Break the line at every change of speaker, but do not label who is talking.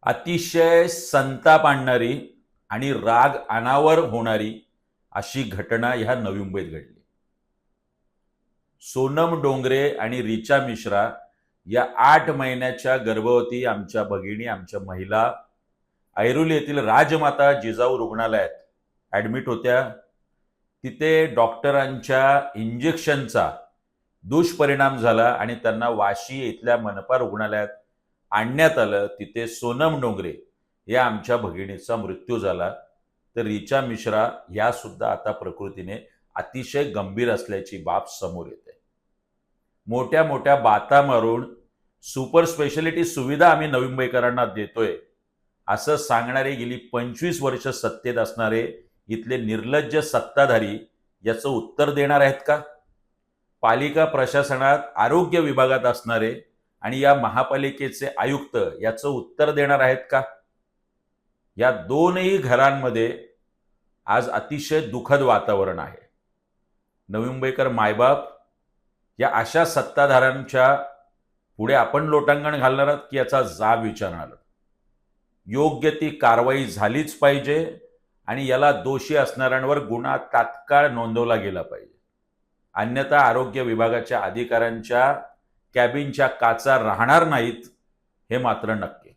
अतिशय संताप आणणारी आणि राग अनावर होणारी अशी घटना ह्या नवी मुंबईत घडली. सोनम डोंगरे आणि रिचा मिश्रा या 8 महिन्याच्या गर्भवती आमच्या भगिनी, आमच्या महिला ऐरोली येथील राजमाता जिजाऊ रुग्णालयात ॲडमिट होत्या. तिथे डॉक्टरांच्या इंजेक्शनचा दुष्परिणाम झाला आणि त्यांना वाशी इथल्या मनपा रुग्णालयात आणण्यात आलं. तिथे सोनम डोंगरे या आमच्या भगिनीचा मृत्यू झाला. तर रिचा मिश्रा या सुद्धा आता प्रकृतीने अतिशय गंभीर असल्याची बाब समोर येते. मोठ्या मोठ्या बाता मारून सुपर स्पेशालिटी सुविधा आम्ही नवी मुंबईकरांना देतोय असं सांगणारे गेली 25 वर्ष सत्तेत असणारे इथले निर्लज्ज सत्ताधारी याचं उत्तर देणार आहेत का? पालिका प्रशासनात आरोग्य विभागात असणारे आणि या महापालिकेचे आयुक्त याचं उत्तर देणार आहेत का? या दोनही घरांमध्ये आज अतिशय दुःखद वातावरण आहे. नवी मुंबईकर मायबाप या अशा सत्ताधाऱ्यांच्या पुढे आपण लोटांगण घालणार आहात की याचा जाब विचारणार? योग्य ती कारवाई झालीच पाहिजे आणि याला दोषी असणाऱ्यांवर गुन्हा तात्काळ नोंदवला गेला पाहिजे. अन्यथा आरोग्य विभागाच्या अधिकाऱ्यांच्या कॅबिनच्या काचा राहणार नाहीत हे मात्र नक्की.